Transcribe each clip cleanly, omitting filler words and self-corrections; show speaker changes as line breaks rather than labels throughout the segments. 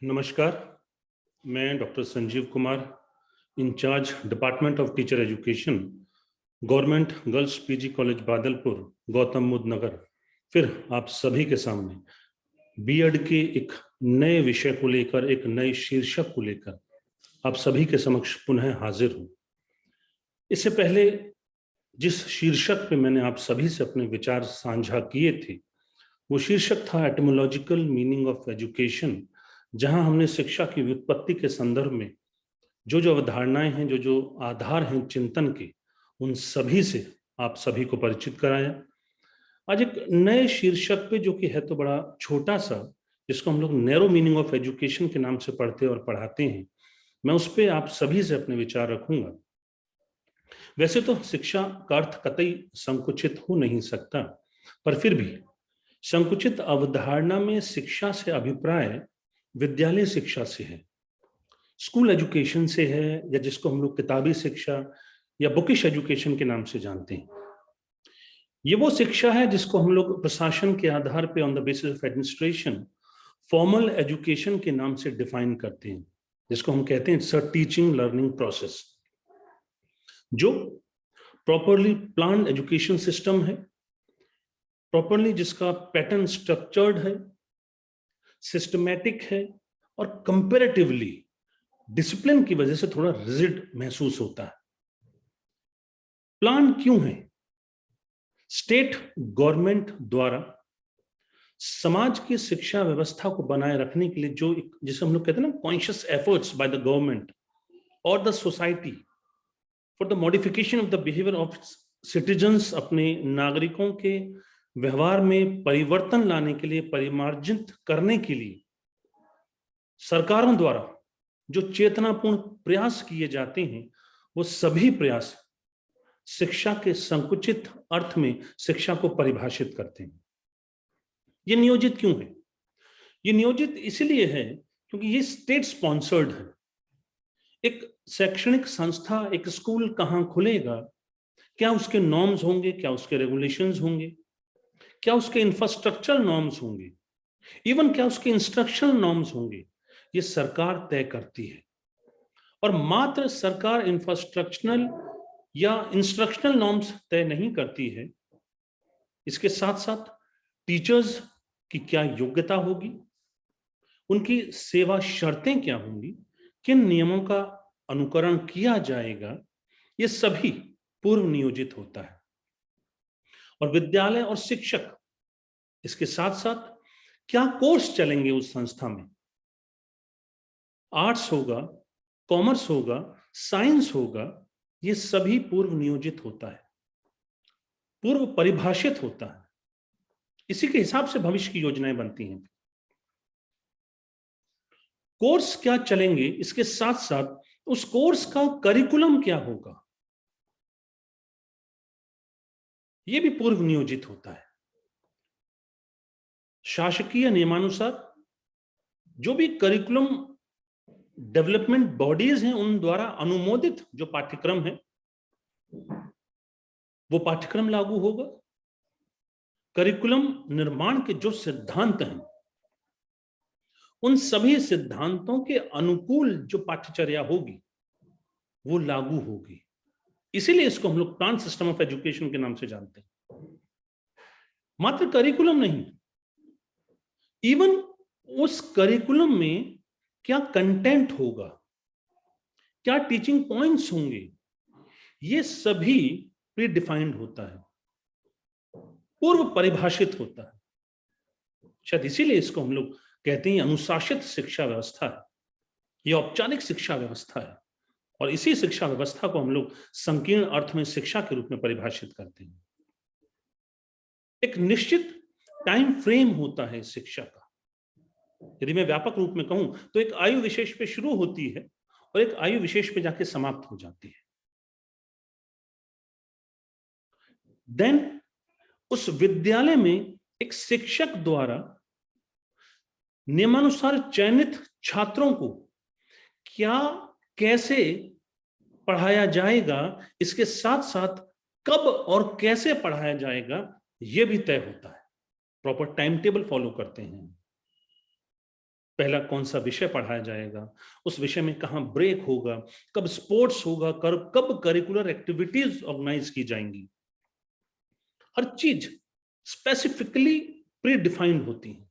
नमस्कार। मैं doctor Sanjeev Kumar, in charge department of teacher education, government girls PG college Badalpur, Gautam Buddh Nagar, फिर आप सभी के सामने बीएड के एक नए विषय को लेकर, एक नए शीर्षक को लेकर आप सभी के समक्ष पुनः हाजिर हूं। इससे पहले जिस शीर्षक पे मैंने आप सभी से अपने विचार साझा किए थे, वो शीर्षक था एटिमोलॉजिकल मीनिंग ऑफ एजुकेशन, जहां हमने शिक्षा की व्युत्पत्ति के संदर्भ में जो जो अवधारणाएं हैं, जो जो आधार हैं चिंतन के, उन सभी से आप सभी को परिचित कराया। आज एक नए शीर्षक पे, जो कि है तो बड़ा छोटा सा, जिसको हम लोग नैरो मीनिंग ऑफ एजुकेशन के नाम से पढ़ते और पढ़ाते हैं, मैं उस पे आप सभी से अपने विचार रखूंगा। वैसे तो शिक्षा का अर्थ कतई संकुचित हो नहीं सकता, पर फिर भी संकुचित अवधारणा में शिक्षा से अभिप्राय विद्यालय शिक्षा से है, स्कूल एजुकेशन से है, या जिसको हम लोग किताबी शिक्षा या बुकिश एजुकेशन के नाम से जानते हैं। ये वो शिक्षा है जिसको हम लोग प्रशासन के आधार पे, on the basis of administration, formal education के नाम से डिफाइन करते हैं, जिसको हम कहते हैं it's a teaching learning process, जो प्रॉपरली प्लान्ड एजुकेशन सिस्टम है, प्रॉपरली जिसका पैटर्न स्ट्रक्चर्ड है, सिस्टमैटिक है, और कंपैरेटिवली डिसिप्लिन की वजह से थोड़ा रिजिड महसूस होता है। प्लान क्यों है? स्टेट गवर्नमेंट द्वारा समाज की शिक्षा व्यवस्था को बनाए रखने के लिए जो जिसे हम लोग कहते हैं ना, conscious efforts by the government और the society for the modification of the behaviour of citizens, अपने नागरिकों के व्यवहार में परिवर्तन लाने के लिए, परिमार्जित करने के लिए सरकारों द्वारा जो चेतनापूर्ण प्रयास किए जाते हैं, वो सभी प्रयास शिक्षा के संकुचित अर्थ में शिक्षा को परिभाषित करते हैं। ये नियोजित क्यों है? ये नियोजित इसलिए है क्योंकि ये स्टेट स्पॉन्सर्ड है। एक शैक्षणिक संस्था, एक स्कूल कहां खुलेगा, क्या उसके नॉर्म्स होंगे, क्या उसके रेगुलेशंस होंगे, क्या उसके इंफ्रास्ट्रक्चर नॉर्म्स होंगे, इवन क्या उसके इंस्ट्रक्शनल नॉर्म्स होंगे, ये सरकार तय करती है। और मात्र सरकार इंफ्रास्ट्रक्चरल या इंस्ट्रक्शनल नॉर्म्स तय नहीं करती है, इसके साथ साथ टीचर्स की क्या योग्यता होगी, उनकी सेवा शर्तें क्या होंगी, किन नियमों का अनुकरण किया जाएगा, ये सभी पूर्व नियोजित होता है। और विद्यालय और शिक्षक इसके साथ साथ क्या कोर्स चलेंगे उस संस्था में, आर्ट्स होगा, कॉमर्स होगा, साइंस होगा, ये सभी पूर्व नियोजित होता है, पूर्व परिभाषित होता है। इसी के हिसाब से भविष्य की योजनाएं बनती हैं। कोर्स क्या चलेंगे, इसके साथ साथ उस कोर्स का करिकुलम क्या होगा, यह भी पूर्व नियोजित होता है। शासकीय नियमानुसार जो भी करिकुलम डेवलपमेंट बॉडीज हैं, उन द्वारा अनुमोदित जो पाठ्यक्रम है, वो पाठ्यक्रम लागू होगा। करिकुलम निर्माण के जो सिद्धांत हैं, उन सभी सिद्धांतों के अनुकूल जो पाठ्यचर्या होगी, वो लागू होगी। इसीलिए इसको हम लोग प्लान सिस्टम ऑफ एजुकेशन के नाम से जानते हैं। मात्र करिकुलम नहीं, इवन उस करिकुलम में क्या कंटेंट होगा, क्या टीचिंग पॉइंट्स होंगे, ये सभी प्री डिफाइंड होता है, पूर्व परिभाषित होता है। शायद इसीलिए इसको हम लोग कहते हैं अनुशासित शिक्षा व्यवस्था है, यह औपचारिक शिक्षा व्यवस्था है। और इसी शिक्षा व्यवस्था को हम लोग संकीर्ण अर्थ में शिक्षा के रूप में परिभाषित करते हैं। एक निश्चित टाइम फ्रेम होता है शिक्षा का। यदि मैं व्यापक रूप में कहूं तो एक आयु विशेष पे शुरू होती है और एक आयु विशेष पे जाके समाप्त हो जाती है। देन उस विद्यालय में एक शिक्षक द्वारा नियमानुसार चयनित छात्रों को क्या, कैसे पढ़ाया जाएगा, इसके साथ साथ कब और कैसे पढ़ाया जाएगा, यह भी तय होता है। प्रॉपर टाइम टेबल फॉलो करते हैं। पहला कौन सा विषय पढ़ाया जाएगा, उस विषय में कहाँ ब्रेक होगा, कब स्पोर्ट्स होगा, कब करिकुलर एक्टिविटीज ऑर्गेनाइज की जाएंगी, हर चीज स्पेसिफिकली प्री डिफाइंड होती है।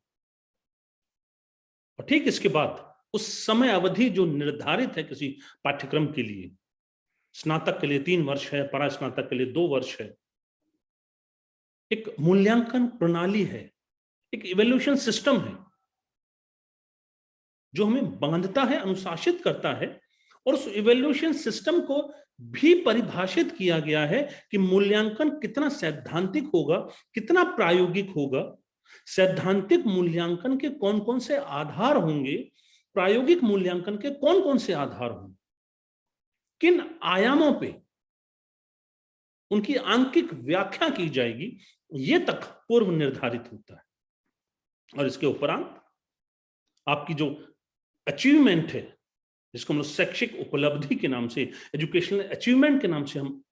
और ठीक इसके बाद उस समय अवधि जो निर्धारित है किसी पाठ्यक्रम के लिए, स्नातक के लिए 3 वर्ष है, परास्नातक के लिए 2 वर्ष है, एक मूल्यांकन प्रणाली है, एक इवैल्यूएशन सिस्टम है जो हमें बांधता है, अनुशासित करता है। और उस इवैल्यूएशन सिस्टम को भी परिभाषित किया गया है कि मूल्यांकन कितना सैद्धांतिक होगा, कितना प्रायोगिक होगा, सैद्धांतिक मूल्यांकन के कौन कौन से आधार होंगे, प्रायोगिक मूल्यांकन के कौन कौन से आधार होंगे, किन आयामों पे उनकी आंकिक व्याख्या की जाएगी, ये तक पूर्व निर्धारित होता है। और इसके उपरांत आपकी जो अचीवमेंट है, जिसको हम लोग शैक्षिक उपलब्धि के नाम से, एजुकेशनल अचीवमेंट के नाम से हम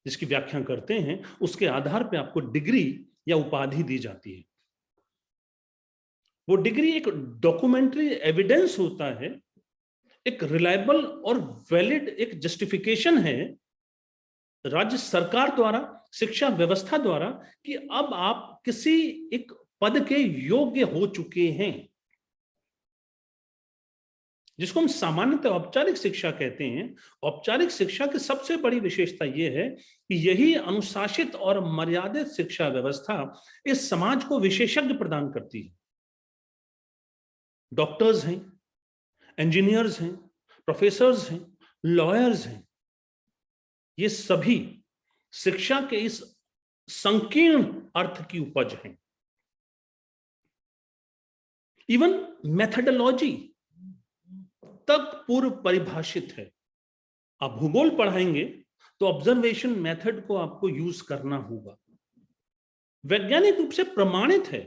जिसकी व्याख्या करते हैं, उसके आधार पे आपको डिग्री या उपाधि दी जाती है। वो डिग्री एक डॉक्यूमेंट्री एविडेंस होता है, एक रिलायबल और वैलिड एक जस्टिफिकेशन है राज्य सरकार द्वारा, शिक्षा व्यवस्था द्वारा, कि अब आप किसी एक पद के योग्य हो चुके हैं, जिसको हम सामान्यतः औपचारिक शिक्षा कहते हैं। औपचारिक शिक्षा की सबसे बड़ी विशेषता यह है कि यही अनुशासित और मर्यादित शिक्षा व्यवस्था इस समाज को विशेषज्ञ प्रदान करती है। डॉक्टर्स हैं, इंजीनियर्स हैं, प्रोफेसर्स हैं, लॉयर्स हैं, ये सभी शिक्षा के इस संकीर्ण अर्थ की उपज हैं। इवन मेथडोलॉजी तक पूर्व परिभाषित है। आप भूगोल पढ़ाएंगे तो ऑब्जर्वेशन मेथड को आपको यूज करना होगा। वैज्ञानिक रूप से प्रमाणित है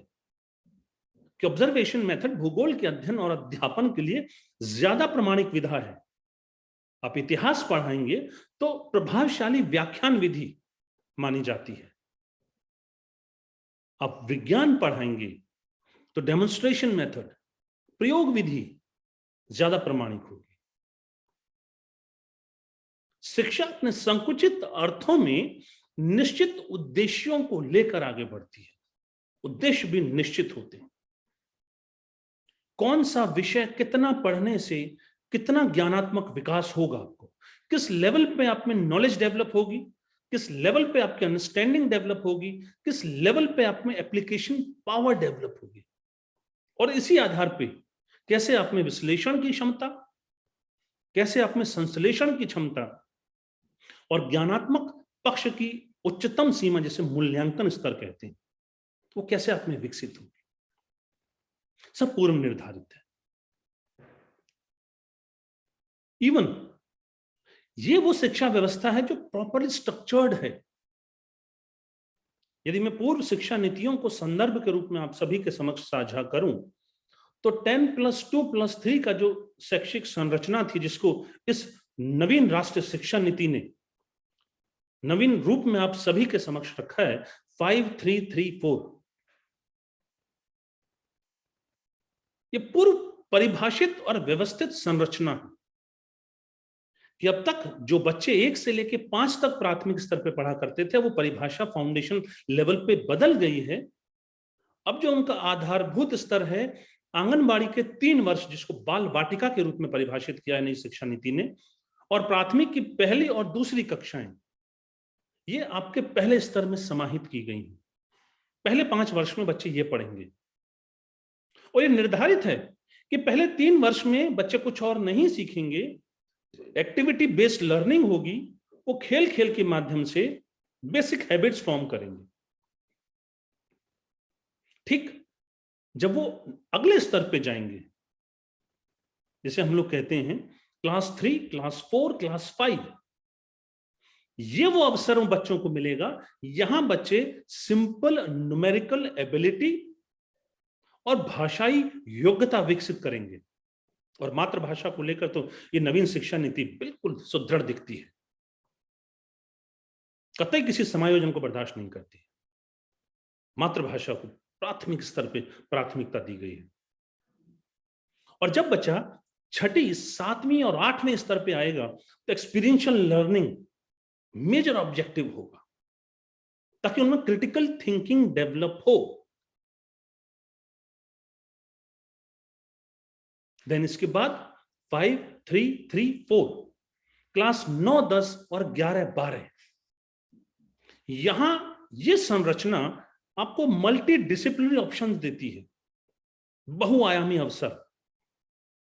कि ऑब्जर्वेशन मेथड भूगोल के अध्ययन और अध्यापन के लिए ज्यादा प्रमाणिक विधा है। आप इतिहास पढ़ाएंगे तो प्रभावशाली व्याख्यान विधि मानी जाती है। आप विज्ञान पढ़ाएंगे तो डेमोन्स्ट्रेशन मेथड, प्रयोग विधि ज्यादा प्रमाणिक होगी। शिक्षा अपने संकुचित अर्थों में निश्चित उद्देश्यों को लेकर आगे बढ़ती है। उद्देश्य भी निश्चित होते हैं। कौन सा विषय कितना पढ़ने से कितना ज्ञानात्मक विकास होगा, आपको किस लेवल पे आप में नॉलेज डेवलप होगी, किस लेवल पे आपकी अंडरस्टैंडिंग डेवलप होगी, किस लेवल पे आप में एप्लीकेशन पावर डेवलप होगी, और इसी आधार पे कैसे आप में विश्लेषण की क्षमता, कैसे आप में संश्लेषण की क्षमता और ज्ञानात्मक पक्ष की उच्चतम सीमा, जिसे मूल्यांकन स्तर कहते हैं, वो कैसे आप में विकसित होगी, सब पूर्व निर्धारित है। इवन ये वो शिक्षा व्यवस्था है जो प्रॉपरली स्ट्रक्चर्ड है। यदि मैं पूर्व शिक्षा नीतियों को संदर्भ के रूप में आप सभी के समक्ष साझा करूं तो 10+2+3 का जो शैक्षिक संरचना थी, जिसको इस नवीन राष्ट्रीय शिक्षा नीति ने नवीन रूप में आप सभी के समक्ष रखा है, 5-3-3-4, ये पूर्व परिभाषित और व्यवस्थित संरचना है कि अब तक जो बच्चे 1 से लेकर 5 तक प्राथमिक स्तर पे पढ़ा करते थे, वो परिभाषा फाउंडेशन लेवल पे बदल गई है। अब जो उनका आधारभूत स्तर है, आंगनबाड़ी के 3 वर्ष, जिसको बाल वाटिका के रूप में परिभाषित किया है नई शिक्षा नीति ने, और प्राथमिक की पहली और दूसरी कक्षाएं, ये आपके पहले स्तर में समाहित की गई हैं। पहले 5 वर्ष में बच्चे ये पढ़ेंगे, और ये निर्धारित है कि पहले 3 वर्ष में बच्चे कुछ और नहीं सीखेंगे, एक्टिविटी बेस्ड लर्निंग होगी, वो खेल खेल के माध्यम से बेसिक हैबिट्स फॉर्म करेंगे। ठीक जब वो अगले स्तर पे जाएंगे, जैसे हम लोग कहते हैं क्लास 3, क्लास 4, क्लास 5, ये वो अवसर बच्चों को मिलेगा। यहां बच्चे सिंपल न्यूमेरिकल एबिलिटी और भाषाई योग्यता विकसित करेंगे। और मातृभाषा को लेकर तो ये नवीन शिक्षा नीति बिल्कुल सुदृढ़ दिखती है, कतई किसी समायोजन को बर्दाश्त नहीं करती। मातृभाषा को प्राथमिक स्तर पे प्राथमिकता दी गई है। और जब बच्चा छठी, सातवीं और आठवें स्तर पे आएगा तो एक्सपीरियंशियल लर्निंग मेजर ऑब्जेक्टिव होगा, ताकि उनमें क्रिटिकल थिंकिंग डेवलप हो। देन इसके बाद 5, 3, 3, 4 क्लास 9, 10 और 11, 12 यहां ये संरचना आपको मल्टी डिसिप्लिनरी ऑप्शंस देती है, बहुआयामी अवसर।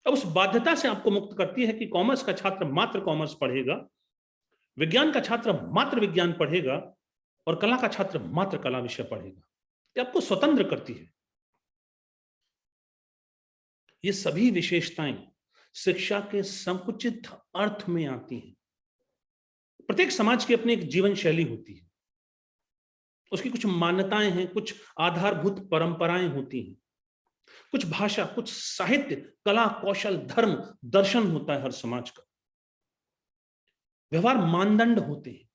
अब उस बाध्यता से आपको मुक्त करती है कि कॉमर्स का छात्र मात्र कॉमर्स पढ़ेगा, विज्ञान का छात्र मात्र विज्ञान पढ़ेगा और कला का छात्र मात्र कला विषय पढ़ेगा। ये आपको स्वतंत्र करती है। ये सभी विशेषताएं शिक्षा के संकुचित अर्थ में आती हैं। प्रत्येक समाज की अपनी एक जीवन शैली होती है, उसकी कुछ मान्यताएं हैं, कुछ आधारभूत परंपराएं होती हैं, कुछ भाषा, कुछ साहित्य, कला, कौशल, धर्म, दर्शन होता है हर समाज का। व्यवहार मानदंड होते हैं।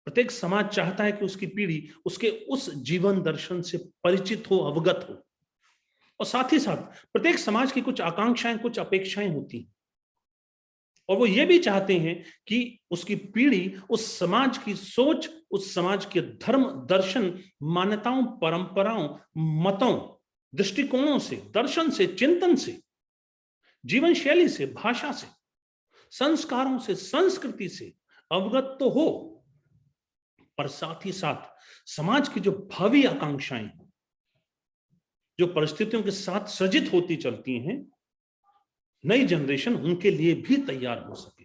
प्रत्येक समाज चाहता है कि उसकी पीढ़ी उसके उस जीवन दर्शन से परिचित हो, अवगत हो। और साथ ही साथ प्रत्येक समाज की कुछ आकांक्षाएं, कुछ अपेक्षाएं होती हैं, और वो ये भी चाहते हैं कि उसकी पीढ़ी उस समाज की सोच, उस समाज के धर्म, दर्शन, मान्यताओं, परंपराओं, मतों, दृष्टिकोणों से, दर्शन से, चिंतन से, जीवन शैली से, भाषा से, संस्कारों से, संस्कृति से अवगत तो हो, पर साथ ही साथ समाज की जो भावी आकांक्षाएं, जो परिस्थितियों के साथ सृजित होती चलती हैं, नई जनरेशन उनके लिए भी तैयार हो सके।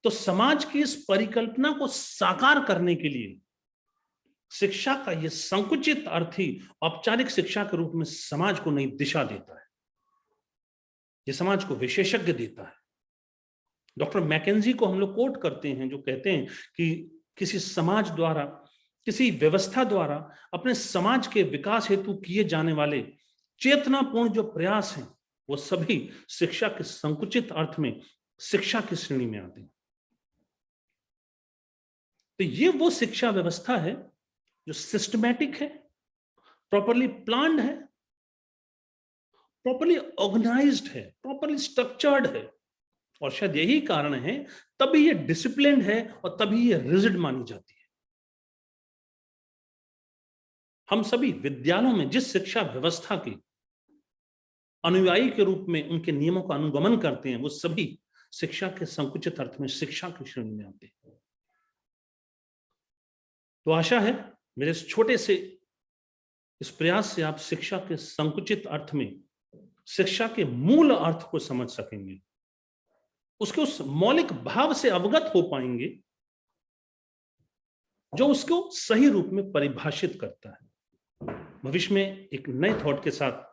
तो समाज की इस परिकल्पना को साकार करने के लिए शिक्षा का यह संकुचित अर्थ ही औपचारिक शिक्षा के रूप में समाज को नई दिशा देता है, यह समाज को विशेषज्ञ देता है। डॉक्टर मैकेंजी को हम लोग कोट करते हैं, जो कहते हैं कि किसी समाज द्वारा, किसी व्यवस्था द्वारा अपने समाज के विकास हेतु किए जाने वाले चेतनापूर्ण जो प्रयास हैं, वो सभी शिक्षा के संकुचित अर्थ में शिक्षा की श्रेणी में आते हैं। तो ये वो शिक्षा व्यवस्था है जो सिस्टमैटिक है, प्रॉपरली प्लान्ड है, प्रॉपरली ऑर्गेनाइज्ड है, प्रॉपरली स्ट्रक्चर्ड है, और शायद यही कारण है तभी ये डिसिप्लिन्ड है और तभी ये रिजिड मानी जाती है। हम सभी विद्यालयों में जिस शिक्षा व्यवस्था के अनुयायी के रूप में उनके नियमों का अनुगमन करते हैं, वो सभी शिक्षा के संकुचित अर्थ में शिक्षा की श्रेणी में आते हैं। तो आशा है मेरे इस छोटे से इस प्रयास से आप शिक्षा के संकुचित अर्थ में शिक्षा के मूल अर्थ को समझ सकेंगे, उसके उस मौलिक भाव से अवगत हो पाएंगे जो उसको सही रूप में परिभाषित करता है। भविष्य में एक नए थॉट के साथ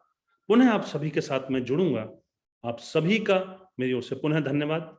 पुनः आप सभी के साथ मैं जुड़ूंगा। आप सभी का मेरी ओर से पुनः धन्यवाद।